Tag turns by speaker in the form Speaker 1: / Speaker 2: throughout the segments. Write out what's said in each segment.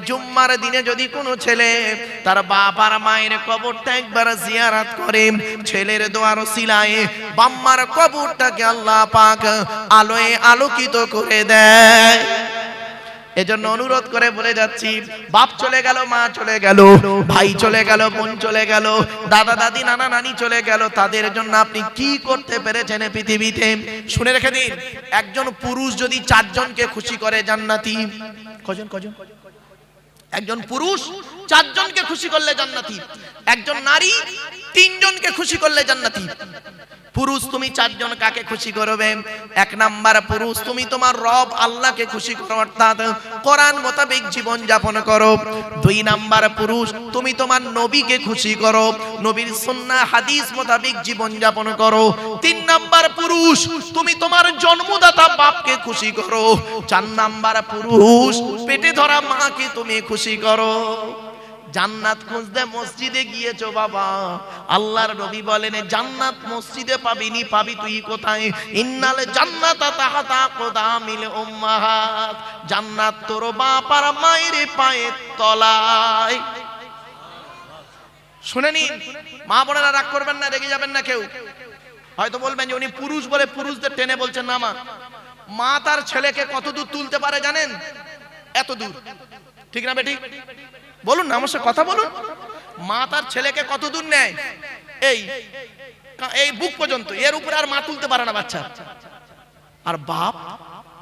Speaker 1: জুম্মার দিনে যদি কোনো ছেলে তার বাপ আর মায়ের কবরটা একবার জিয়ারত করে, ছেলের দোয়ার ওসিলায় বাম্মার কবরটাকে আল্লাহ পাক আলোয় আলোকিত করে দেয়। এজন্য অনুরোধ করে বলে যাচ্ছি, বাপ চলে গেল, মা চলে গেল, ভাই চলে গেল, বোন চলে গেল, দাদা দাদি নানা নানি চলে গেল, তাদের জন্য আপনি কি করতে পেরেছেন পৃথিবীতে? শুনে রেখে দিন, একজন পুরুষ যদি 4 জনকে খুশি করে জান্নাতি। কজন? একজন পুরুষ 4 জনকে খুশি করলে জান্নাতি, একজন নারী 3 জনকে খুশি করলে জান্নাতি। পুরুষ তুমি 4 জন কাকে খুশি করবে? 1 নাম্বার পুরুষ তুমি তোমার রব আল্লাহকে খুশি করো, অর্থাৎ কোরআন মোতাবেক জীবন যাপন করো। 2 নাম্বার পুরুষ তুমি তোমার নবীকে খুশি করো, নবীর সুন্নাহ হাদিস মোতাবেক জীবন যাপন করো। 3 নাম্বার পুরুষ তুমি তোমার জন্মদাতা বাপকে খুশি করো। 4 নাম্বার পুরুষ পেটে ধরা মাকে তুমি খুশি করো। জান্নাত খুঁজতে মসজিদে গিয়েছো বাবা, আল্লাহর নবী বলেন জান্নাত মসজিদে পাবিনি, পাবি তুই কোথায়? ইন্নাল জান্নাতা তাহতা কদামিল উম্মাহাত, জান্নাত তোর বাপ আর মায়ের পায়ের তলায়। শুনে নিন, মা বোনেরা রাগ করবেন না, রেগে যাবেন না কেউ। হয়তো বলবেন যে উনি পুরুষ বলে পুরুষদের টেনে বলছেন না। মা তার ছেলেকে কত দূর তুলতে পারে জানেন? এত দূর, ঠিক না বেটি? বলুন না, আমার সাথে কথা বলুন। মা তার ছেলেকে কত দূর নেয়? এই বুক পর্যন্ত, এর উপরে আর মা তুলতে পারে না বাচ্চা। আর বাপ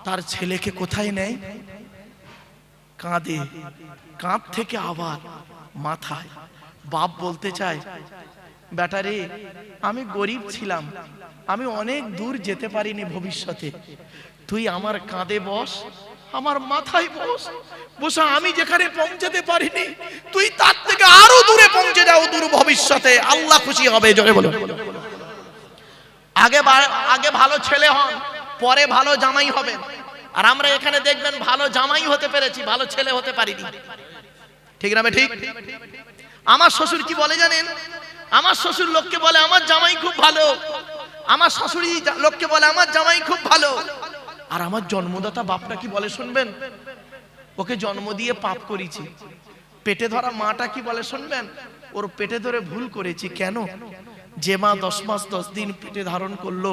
Speaker 1: তার ছেলেকে কোথায় নেয়? কাঁধে, কাঁধ থেকে আবার মাথায়। বাপ বলতে চায়, বেটা রে আমি গরিব ছিলাম, আমি অনেক দূর যেতে পারিনি ভবিষ্যতে, তুই আমার কাঁধে বস, আমার মাথায় বস, বসা আমি যেখানে পৌঁছাতে পারিনি তুই তার থেকে আরো দূরে পৌঁছে যাও দূর ভবিষ্যতে, আল্লাহ খুশি হবে। জোরে বলো। আগে ভালো ছেলে হন, পরে ভালো জামাই হবেন। আর আমরা এখানে দেখবেন ভালো জামাই হতে পেরেছি, ভালো ছেলে হতে পারিনি, ঠিক না? ঠিক। আমার শ্বশুর কি বলে জানেন? আমার শ্বশুর লোককে বলে আমার জামাই খুব ভালো, আমার শাশুড়ি লোককে বলে আমার জামাই খুব ভালো। আর আমার জন্মদাতা বাপটা কি বলে শুনবেন? ওকে জন্ম দিয়ে পাপ করেছি। পেটে ধরা মাটা কি বলে শুনবেন? ওর পেটে ধরে ভুল করেছি। কেন? যে মা 10 মাস 10 দিন পেটে ধারণ করলো,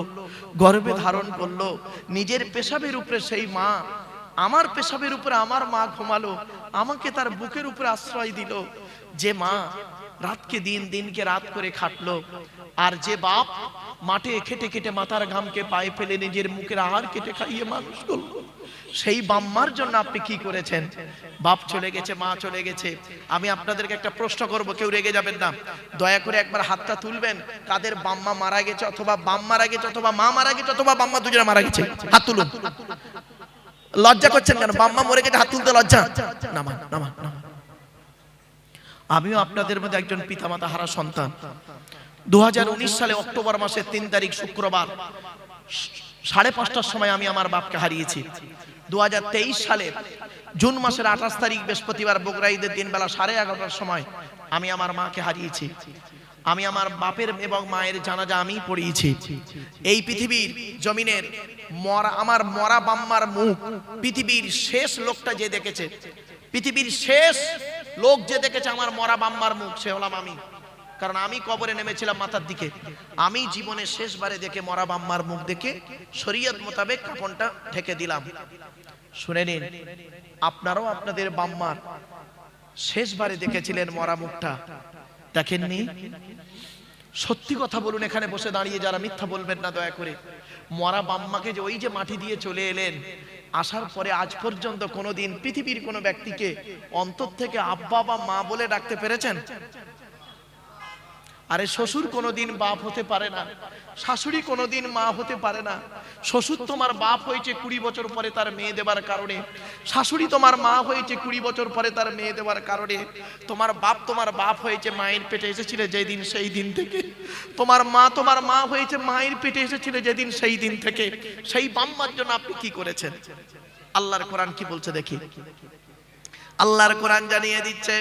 Speaker 1: গর্ভে ধারণ করলো, নিজের পেশাবের উপরে সেই মা, আমার পেশাবের উপরে আমার মা ঘুমালো, আমাকে তার বুকের উপরে আশ্রয় দিল। যে মা রাতকে দিন, দিনকে রাত করে খাটলো, আর যে বাপ মাঠে খেটে খেটে মাথার ঘামকে পায়ে ফেলে নিজের মুখের আহার কেটে খাইয়ে মানুষ করলো, সেই বাম্মার জন্য আপনি কি করেছেন? বাপ চলে গেছে, মা চলে গেছে। আমি আপনাদেরকে একটা প্রশ্ন করব, কেউ রেগে যাবেন না, দয়া করে একবার হাতটা তুলবেন কাদের বাম্মা মারা গেছে, অথবা বাপ মারা গেছে, অথবা মা মারা গেছে, অথবা বাম্মা দুজনে মারা গেছে। হাত তুলুন। লজ্জা করছেন কেন? বাম্মা মরে গেছে, হাত তুলতে লজ্জা? নামান। আমিও আপনাদের মধ্যে একজন পিতামাতা হারা সন্তান। 2019 সালে অক্টোবর মাসের 3 তারিখ শুক্রবার 5:30টার সময় আমি আমার বাপকে হারিয়েছি। 2023 সালে জুন মাসের 28 তারিখ বৃহস্পতিবার বগুড়া ঈদের দিন বেলা 11:30টার সময় আমি আমার মাকে হারিয়েছি। আমি আমার বাপের এবং মায়ের জানাজা আমি পড়িয়েছি। এই পৃথিবীর জমিনের আমার মরা বাম্মার মুখ পৃথিবীর শেষ লোকটা যে দেখেছে, পৃথিবীর শেষ লোক যে দেখেছে আমার মরা বাম্মার মুখ, সে হলাম আমি। কারণ আমি কবরে নেমেছিলাম মাথার দিকে। আমি জীবনের শেষবারে দেখে মরা বাম্মার মুখ দেখে শরীয়ত মোতাবেক কাফনটা ঢেকে দিলাম। শুনে নিন, আপনারাও আপনাদের বাম্মার শেষবারে দেখেছিলেন মরা মুখটা, দেখেননি? সত্যি কথা বলুন, এখানে বসে দাঁড়িয়ে যারা মিথ্যা বলবেন না দয়া করে। মরা বাম্মাকে যে ওই যে মাটি দিয়ে চলে এলেন, আসার পরে আজ পর্যন্ত কোনোদিন পৃথিবীর কোনো ব্যক্তিকে অন্তর থেকে আব্বা বা মা বলে ডাকতে পেরেছেন? আরে শ্বশুর কোনোদিন বাপ হতে পারে না, শাশুড়ি কোনোদিন মা হতে পারে না। শ্বশুর তোমার বাপ হয়েছে 20 বছর পরে তার মেয়ে দেবার কারণে, শাশুড়ি তোমার মা হয়েছে 20 বছর পরে তার মেয়ে দেবার কারণে। তোমার বাপ হয়েছে মায়ের পেটে এসেছিলে যেদিন, সেই দিন থেকে। তোমার মা হয়েছে মায়ের পেটে এসেছিলে যেদিন, সেই দিন থেকে। সেই বাম্মার জন্য আপনি কি করেছেন? আল্লাহর কোরআন কি বলছে দেখি। আল্লাহর কোরআন জানিয়ে দিচ্ছে,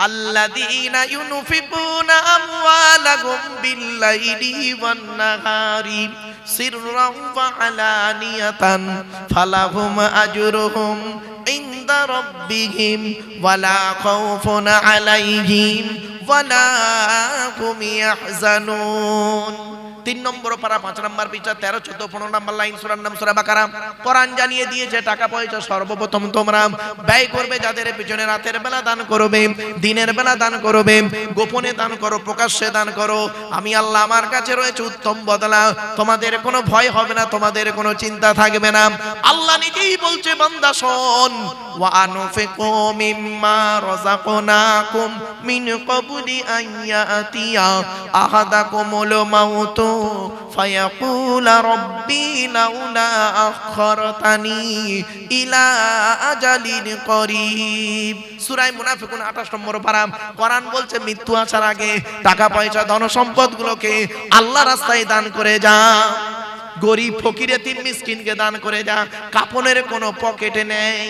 Speaker 1: আল্লাযীনা ইউনফিকুনা আমওয়ালাহুম বিল্লাইলি ওয়ান নাহারি সিররান ওয়া আলানিয়াতান ফালাহুম আজরুহুম ইনদা ইনদা রাব্বিহিম ওয়ালা খাউফুন আলাইহিম ওয়ালা হুম ইয়াহজানুন। 3 নম্বর পারা 5 নম্বর পৃষ্ঠা 13, 14, 15 নম্বর লাইন সূরার নাম সূরা বাকারা। কোরআন জানিয়ে দিয়েছে টাকা পয়সা সর্বপ্রথম তোমরা ব্যয় করবে যাদের পিছনে রাতের বেলা দান করবে, দিনের বেলা দান করবে, গোপনে দান করো, প্রকাশ্যে দান করো। আমি আল্লাহ আমার কাছে রয়েছে উত্তম বদলা। তোমাদের কোনো ভয় হবে না, তোমাদের কোনো চিন্তা থাকবে না। আল্লাহ নিজেই বলছে বান্দা শোন, ওয়া আনফিকু মিম্মা রাযাকনাকুম মিন ক্বাবলি আন ইয়াতিয়া আহাদাকুমুল মাউত فيقول ربي لولا أخرتني إلى أجل قريب। সূরা মুনাফিকুন 28 নম্বর পারা। কোরআন বলছে মৃত্যু আসার আগে টাকা পয়সা ধন সম্পদ গুলোকে আল্লাহর রাস্তায় দান করে যা, গরিব ফকির এতিম মিসকিনকে দান করে যা, কাপনের কোনো পকেটে নেই।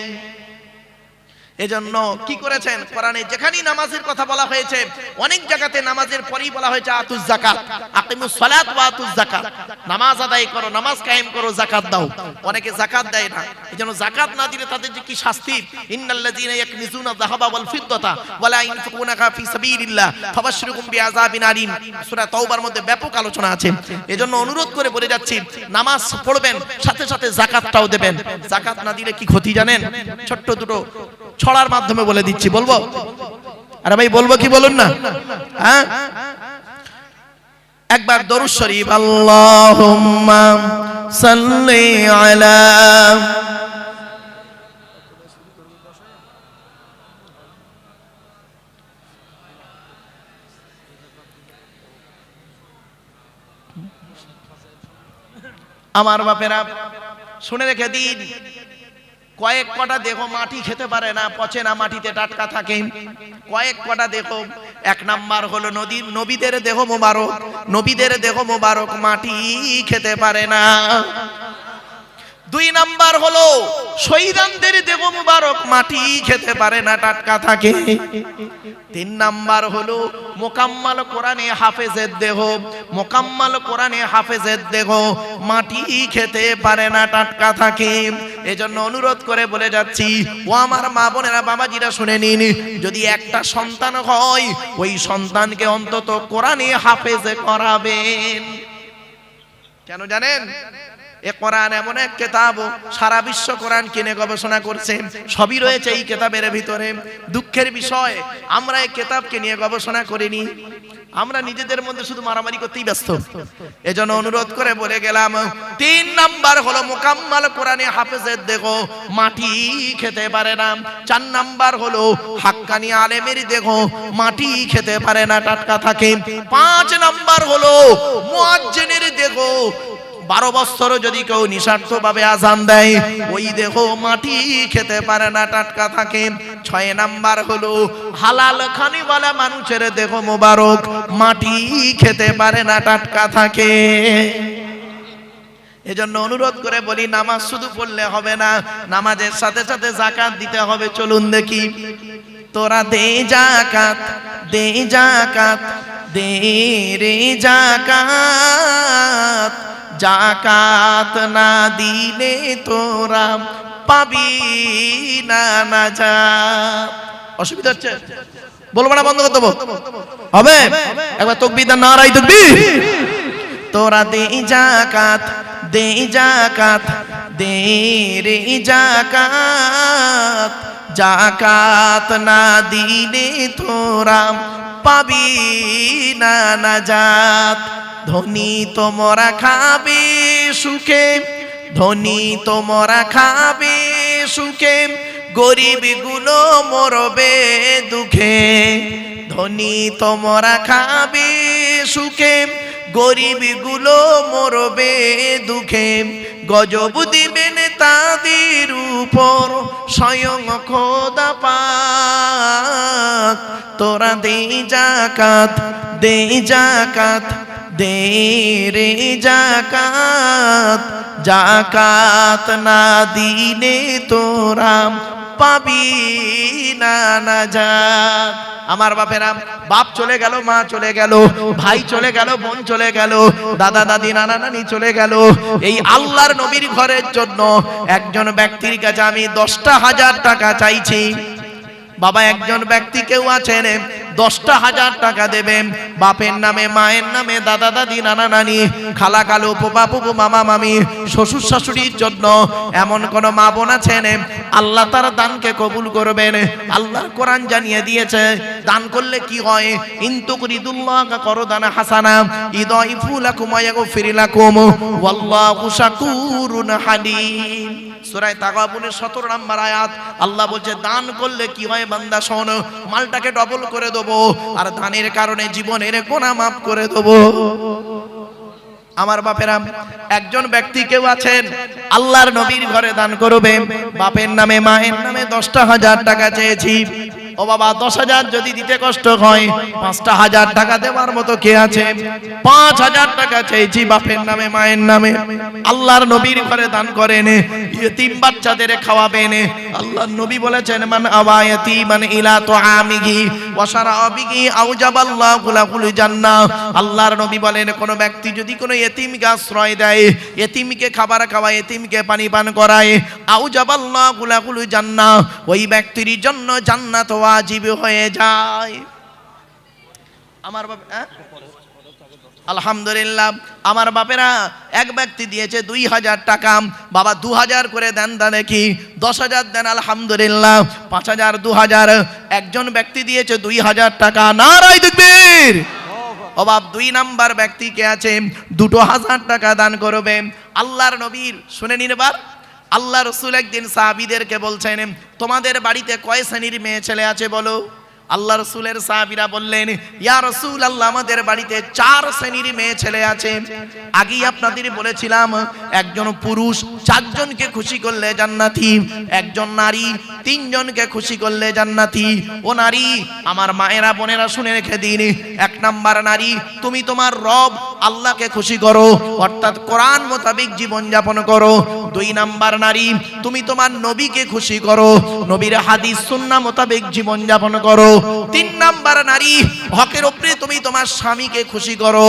Speaker 1: এজন্য কি করেছেন কোরআনে যেখানেই নামাজের কথা বলা হয়েছে অনেক জায়গাতে নামাজের পরেই বলা হয়েছে আতুজ যাকাত, আকিমুস সালাত ওয়া আতুজ যাকাত, নামাজ আদায় করো, নামাজ কায়েম করো, যাকাত দাও। অনেকে যাকাত দেয় না, এজন্য যাকাত না দিলে তাদের যে কি শাস্তি। ইন্নাল্লাযীনা ইয়াকনিজুনা যাহাবা ওয়াল ফিদ্দাতা ওয়ালা ইনফিকুনাহা ফি সাবিলিল্লাহ ফাবাশশিরহুম বিআযাবিন আলীম। সূরা তাওবার মধ্যে ব্যাপক আলোচনা আছে। এজন্য অনুরোধ করে বলে যাচ্ছি নামাজ পড়বেন, সাথে সাথে যাকাতটাও দেবেন। যাকাত না দিলে কি ক্ষতি জানেন? ছোট্ট দুটো ছড়ার মাধ্যমে বলে দিচ্ছি, বলবো? আরে ভাই বলবো কি বলুন না? হ্যাঁ, একবার দরুদ শরীফ আল্লাহুম্মা সাল্লি আলা আমার বাপেরা শুনে রেখে দিন, কয়েক কটা দেখো মাটি খেতে পারে না, পচে না, মাটিতে টাটকা থাকে। কয়েক কটা দেখো, 1 নাম্বার হলো নবীদের দেহ মোবারক, নবীদের দেহ মোবারক মাটি খেতে পারে না। 2 নাম্বার হলো শহীদানদের দেহ মোবারক মাটি খেতে পারে না, টাটকা থাকে। 3 নাম্বার হলো মোকাম্মাল কোরআনে হাফেজের দেহ, মোকাম্মাল কোরআনে হাফেজের দেহ মাটি খেতে পারে না, টাটকা থাকে। এজন্য অনুরোধ করে বলে যাচ্ছি, ও আমার মা বোনেরা, বাবাজিরা শুনে নিন, যদি একটা সন্তান হয় ওই সন্তানকে অন্তত কোরআনে হাফেজ করাবেন। কেন জানেন? এ কোরআন এমন এক কিতাব, সারা বিশ্ব কোরআন কিনে গবেষণা করছে, সবই রয়েছে এই কিতাবের ভিতরে। দুঃখের বিষয় আমরা এই কিতাবকে নিয়ে গবেষণা করিনি, আমরা নিজেদের মধ্যে শুধু মারামারি করতেই ব্যস্ত। এজন্য অনুরোধ করে বলে গেলাম, 3 নাম্বার হলো মোকাম্মাল কোরআনে হাফেজের দেহ মাটি খেতে পারে না। 4 নাম্বার হলো হাক্কানি আলেমের দেহ মাটি খেতে পারে না, টাটকা থাকে। 5 নাম্বার হলো মুয়াজ্জিনের দেহ, 12 বছর যদি কেউ নিঃস্বার্থভাবে আযান দেয় ওই দেহ মাটি খেতে পারে না, টাটকা থাকে। 6 নাম্বার হলো হালাল খানিওয়ালা মানুষের দেহ মোবারক মাটি খেতে পারে না, টাটকা থাকে। এজন্য অনুরোধ করে বলি, নামাজ শুধু পড়লে হবে না, নামাজের সাথে সাথে যাকাত দিতে হবে। চলুন দেখি, তোরা দে যাকাত, দে যাকাত, দে রে যাকাত, যাকাত না দিলে তোরা পাবি না নাজাত। অসুবিধা হচ্ছে? বলবো না, বন্ধ করে দেবো? হবে? একবার তাকবীর দেন, নারায়ে তাকবীর। তোরা দে যাকাত, দে যাকাত, দে রে যাকাত, যাকাত না দিলে তোরা পাবি না নাজাত। ধনী তোমরা খাবে সুখে, ধনী তোমরা খাবে সুখে, গরিব গুলো মরবে দুঃখে। ধনী তোমরা খাবে সুখে, গরিব গুলো মরবে দুঃখে। গজব দিবেন তাদের উপর স্বয়ং খোদা পাক। তোরা দে যাকাত, দে যাকাত, দে রে যাকাত, জাকাত না দিনে তোরা পাবি না নাজাত। আমার বাপেরা, বাপ চলে গেল, মা চলে গেল, ভাই চলে গেল, বোন চলে গেল, দাদা দাদি নানা নানি চলে গেল, এই আল্লাহর নবীর ঘরের জন্য একজন ব্যক্তির কাছে আমি 10,000 টাকা চাইছি। বাবা, একজন ব্যক্তি কেউ আছেন 10,000 টাকা দেবেন বাপের নামে, মায়ের নামে, দাদা দাদি নানা নানি, খালা খালু, ফুপা ফুপু, মামা মামি, শ্বশুর শাশুড়ির জন্য। এমন কোন মা বোন আছেন আল্লাহ তার দানকে কবুল করবেন? আল্লাহর কোরআন জানিয়ে দিয়েছে দান করলে কি হয়, ইনতুকরিদুল্লাহ করদানা হাসানা ইদাইফু লাকুম ওয়া ইয়াগফির লাকুম ওয়াল্লাহু শাকুরুন হালিম। সূরা তাগাবুনের 17 নম্বর আয়াত। আল্লাহ বলছে দান করলে কি হয় বান্দা, শোন, মালটাকে ডবল করে দেবো, আর দানের কারণে জীবনের গুনাহ মাফ করে দেবো। আমার বাপেরা, একজন ব্যক্তি কেউ আছেন আল্লাহর নবীর ঘরে দান করবে, বাপের নামে মায়ের নামে 10,000 টাকা চেয়েছি। ও বাবা, 10,000 যদি দিতে কষ্ট হয়, 5,000 টাকা দেওয়ার মতো কে আছে? 5,000 টাকা চেয়েছি বাপের নামে মায়ের নামে, আল্লাহর নবীর ঘরে দান করেন, ইতিম বাচ্চাদের খাওয়াবেন। আল্লাহর নবী বলেছেন মান আওয়া ইয়াতীমান ইলা তুআমিহি ওয়া শারাবিহি আওজাবাল্লাহু লাহুল জান্নাহ। আল্লাহর নবী বলেন কোন ব্যক্তি যদি কোনো ইতিমকে আশ্রয় দেয়, ইতিমকে খাবার খাওয়ায়, ইতিমকে পানি পান করায়, আওজাবাল্লাহু লাহুল জান্নাহ, ওই ব্যক্তির জন্য জান্নাত ওয়াজিব হয়ে যায়। আমার বাবা, আলহামদুলিল্লাহ, আমার বাপেরা, এক ব্যক্তি দিয়েছে 2,000 টাকা। বাবা 2,000 করে দেন, দানে কি 10,000 দেন, আলহামদুলিল্লাহ, 5,000 2,000। একজন ব্যক্তি দিয়েছে 2,000 টাকা, নারায়ে তাকবীর। ও বাপ, 2 নাম্বার ব্যক্তি কে আছে 2,000 টাকা দান করবে। আল্লাহর নবীর শুনে নিন এবার, আল্লাহ রাসূল একদিন সাহাবীদেরকে বলছেন তোমাদের বাড়িতে কয় শ্রেণীর মেয়ে ছেলে আছে বলো? আল্লাহ রাসূলের সাহাবীরা বললেন ইয়া রাসূলুল্লাহ, আমাদের বাড়িতে 4 শ্রেণীর মেয়ে ছেলে আছে। আগেই আপনাদের বলেছিলাম একজন পুরুষ 4 জনকে খুশি করলে জান্নাতি, একজন নারী 3 জনকে খুশি করলে জান্নাতি। ও নারী, আমার মায়েরা বোনেরা শুনে রেখে দিন, 1 নাম্বার নারী, তুমি তোমার রব আল্লাহকে খুশি করো, অর্থাৎ কোরআন মোতাবেক জীবন যাপন করো। 2 নাম্বার নারী, তুমি তোমার নবীকে খুশি করো, নবীর হাদিস সুন্নাহ মোতাবেক জীবন যাপন করো। 3 নাম্বার নারী, হকের উপরে তুমি তোমার স্বামীকে খুশি করো,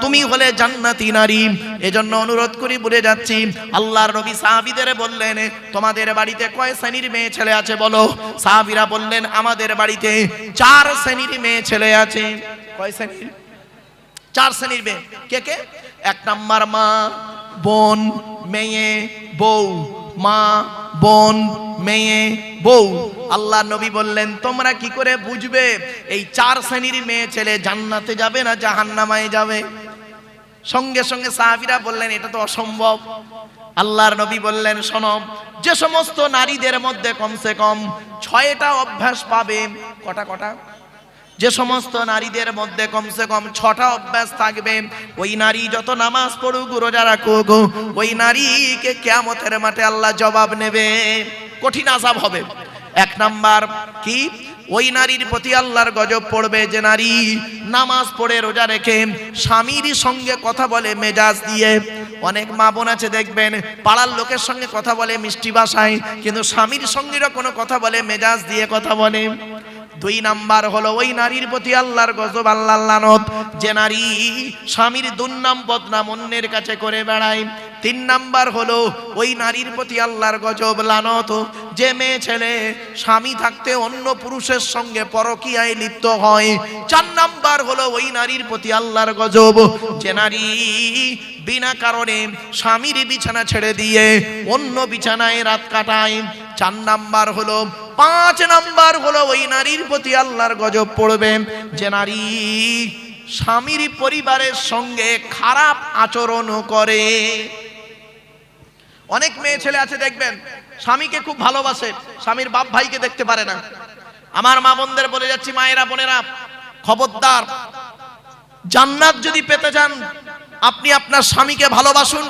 Speaker 1: তুমি হলে জান্নাতি নারী। এজন্য অনুরোধ করি বলে যাচ্ছি, আল্লাহর নবী সাহাবীদের বললেন তোমাদের বাড়িতে কয় শ্রেণীর মেয়ে ছেলে আছে বলো? সাহাবীরা বললেন আমাদের বাড়িতে 4 শ্রেণীর মেয়ে ছেলে আছে। কয় শ্রেণীর? 4 শ্রেণীর মেয়ে। কে কে? 1 নাম্বার মা, বোন, মেয়ে, বউ। মা, বোন, মেয়ে, বউ। আল্লাহ নবী বললেন তোমরা কি করে বুঝবে এই 4 শ্রেণীর মেয়ে ছেলে জান্নাতে যাবে না জাহান্নামে যাবে? সঙ্গে সঙ্গে সাহাবীরা বললেন এটা তো অসম্ভব। আল্লাহর নবী বললেন শোনো, যে সমস্ত নারীদের মধ্যে কমসে কম 6টা অভ্যাস পাবে। কটা? যে সমস্ত নারীদের মধ্যে কমসে কম 6টা অভ্যাস থাকবে, ওই নারী যত নামাজ পড়ুক, রোজা রাখুক, ওই নারীকে কিয়ামতের মাঠে আল্লাহ জবাব নেবে, কঠিন আযাব হবে। 1 নাম্বার কি? ওই নারীর প্রতি আল্লাহর গজব পড়বে যে নারী নামাজ পড়ে রোজা রেখে স্বামীর সঙ্গে কথা বলে মেজাজ দিয়ে। অনেক মা বোন আছে দেখবেন পাড়ার লোকের সঙ্গে কথা বলে মিষ্টি ভাষায়, কিন্তু স্বামীর সঙ্গে কোনো কথা বলে মেজাজ দিয়ে কথা বলে। 2 নাম্বার হলো ওই নারীর প্রতি আল্লাহর গজব, আল্লাহর লানত, যে নারী স্বামীর দুর্নাম বদনাম অন্যের কাছে করে বেড়ায়। 3 নাম্বার হলো ওই নারীর প্রতি আল্লাহর গজব, লানত, যে মেয়ে ছেলে স্বামী থাকতে অন্য পুরুষের সঙ্গে পরকীয়ায় লিপ্ত হয়। 4 নাম্বার হলো ওই নারীর প্রতি আল্লাহর গজব, যে নারী বিনা কারণে স্বামীর বিছানা ছেড়ে দিয়ে অন্য বিছানায় রাত কাটায়। 4 নাম্বার হলো 5 নাম্বার হলো ওই নারীর প্রতি আল্লাহর গজব পড়বে যে নারী স্বামীর পরিবারের সঙ্গে খারাপ আচরণ করে। অনেক মেয়ে ছেলে আছে দেখবেন স্বামীকে খুব ভালোবাসে, স্বামীর বাপ ভাইকে দেখতে পারে না। আমার মা বোনদের বলে যাচ্ছি, মায়েরা বোনেরা খবরদার, জান্নাত যদি পেতে চান আপনি আপনার স্বামীকে ভালোবাসুন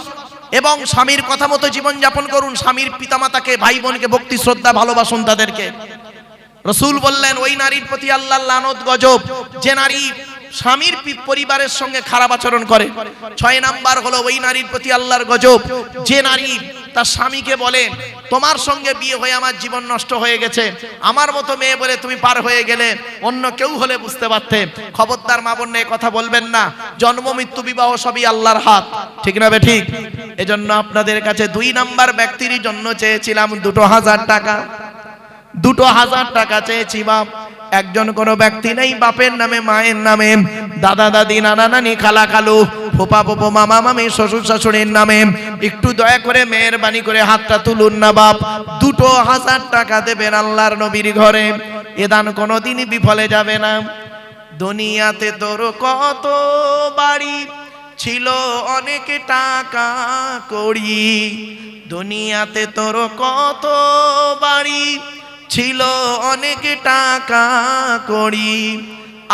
Speaker 1: এবং স্বামীর কথা মতো জীবন যাপন করুন। স্বামীর পিতামাতাকে, ভাই বোনকে ভক্তি শ্রদ্ধা ভালোবাসুন তাদেরকে। রাসূল বললেন ওই নারীর প্রতি আল্লাহর লানত গজব যে নারী স্বামীর পরিবারের সঙ্গে খারাপ আচরণ করে। 6 নাম্বার হলো ওই নারীর প্রতি আল্লাহর গজব, যে নারী তার স্বামীকে বলে তোমার সঙ্গে বিয়ে হয়ে আমার জীবন নষ্ট হয়ে গেছে, আমার মতো মেয়ে বলে তুমি পার হয়ে গেলে, অন্য কেউ হলে বুঝতে পারতে। খবরদার মা বোন এই কথা বলবেন না। জন্ম মৃত্যু বিবাহ সবই আল্লাহর হাত, ঠিক না ঠিক? এজন্য আপনাদের কাছে 2 নাম্বার ব্যক্তির জন্য চেয়েছিলাম 2000 টাকা। 2000 টাকা চেয়েছি বাপ। একজন কোন ব্যক্তি নেই, বাপের নামে, মায়ের নামে, দাদা দাদি, নানা নানি, খালা খালু, ফুপা ফুপু, মামা মামি, শ্বশুর শাশুড়ির নামে। একটু দয়া করে মেহেরবানি করে হাতটা তুলুন না বাপ। 2000 টাকা দেবেন আল্লাহর নবীর ঘরে। এ দান কোনোদিনই বিফলে যাবে না। দুনিয়াতে তোর কত বাড়ি ছিল, অনেক টাকা কড়ি। দুনিয়াতে তোর কত বাড়ি ছিল, অনেক টাকা কড়ি।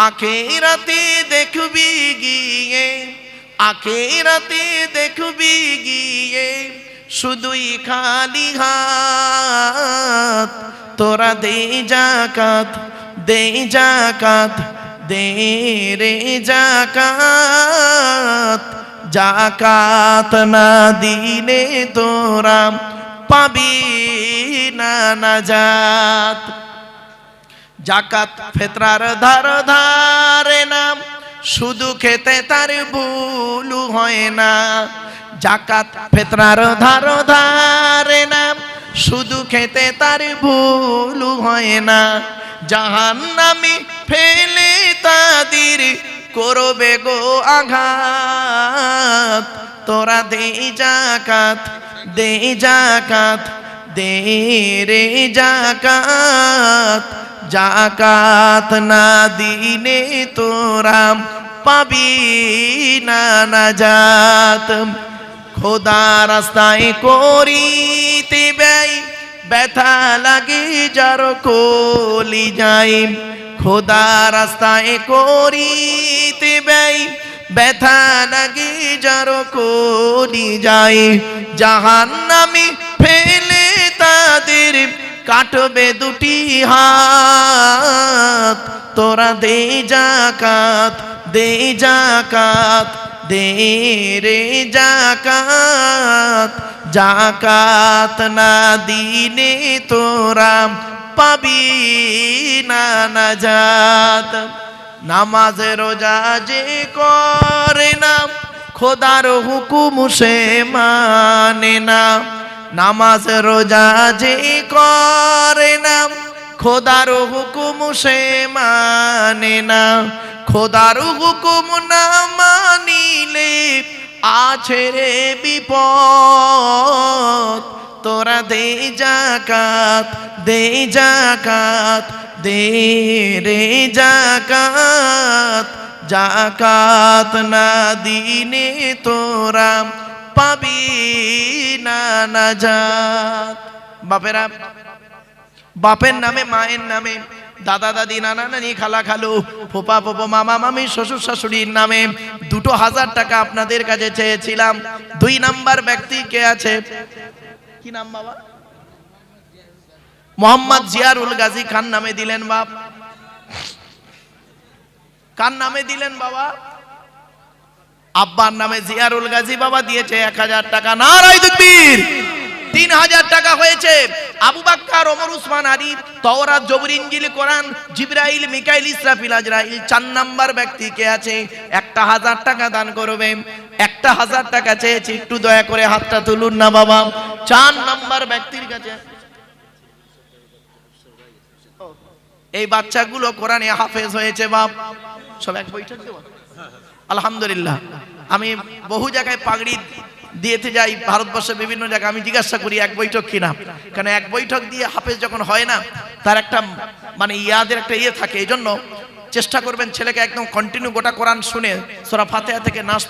Speaker 1: আখিরাতে দেখবি গিয়ে, আখিরাতে দেখবি গিয়ে, শুধুই খালি হাত। তোরা দে যাকাত, দে যাকাত, দে রে যাকাত। যাকাত না দিলে তোরা পাবি না নাজাত। যাকাত ফিতরার ধার ধারে না, শুধু খেতে তার ভুল হয় না। যাকাত ফিতরার ধার ধারে না, শুধু খেতে তার ভুল হয় না। জাহান্নামে ফেলে তাদের করবে গো আঘাত। তোরা দে যাকাত, দে যাকাত, দে রে যাকাত। যাকাত না দিলে তোরা পাবি না নাজাত। খোদা রাস্তায় করিতে ব্যয়, ব্যথা লাগে যার কলি যায়। খোদা রাস্তায় করিতে ব্যয়, ব্যথা লাগে যার কলি যায়। জাহান্নামে ফেলে তাদের কাটবে 2টি হাত। তোরা দে যাকাত, দে যাকাত, দে রে যাকাত। যাকাত না দিলে তোরা পাবি না নাজাত। নামাজ রোজা যে করে না, খোদার হুকুম সে মানে না। নামাজ রোজা যে করে না, খোদার হুকুম সে মানে না। খোদার হুকুম না মানিলে আছে রে বিপদ। তোরা দে যাকাত, দে যাকাত, দে রে যাকাত। যাকাত না দিলে তোরা পাবি না নাজাত। বাপেরা, বাপের নামে, মায়ের নামে, দাদা দাদি, নানা নানি, খালা খালু, ফুপা ফুপু, মামা মামি, শ্বশুর শাশুড়ির নামে 2000 টাকা আপনাদের কাছে চেয়েছিলাম। 2 নাম্বার ব্যক্তি কে আছে? কি নাম বাবা? মোহাম্মদ জিয়ারুল গাজী খান নামে দিলেন বাপ। কার নামে দিলেন বাবা? আব্বার নামে জিয়ারুল গাজী বাবা দিয়েছে 1000 টাকা। নারায়ে তাকবীর। 3000 টাকা হয়েছে। আবু বকর, ওমর, উসমান, আলী, তাওরাত, জবুর, ইনজিল, কোরআন, জিবরাইল, মিকাইল, ইসরাফিল, আজরাইল। 4 নাম্বার ব্যক্তি কে আছে? 1000 টাকা দান করবে। 1000 টাকা চেয়েছি, একটু দয়া করে হাতটা তুলুন না বাবা। 4 নাম্বার ব্যক্তির কাছে। এই বাচ্চাগুলো কোরআনে হাফেজ হয়েছে বাপ। সব এক বৈঠক দেব আলহামদুলিল্লাহ। আমি বহু জায়গায় পাগড়ি দিয়েতে যাই, ভারতবর্ষের বিভিন্ন জায়গায়। আমি জিজ্ঞাসা করি এক বৈঠক কিনা, কারণ এক বৈঠক দিয়ে হাফেজ যখন হয় না, তার একটা মানে ইয়াদের একটা ইয়ে থাকে। এই জন্য চেষ্টা করবেন ছেলেকে একদম কন্টিনিউ গোটা কোরআন শুনে সূরা ফাতিহা থেকে নাস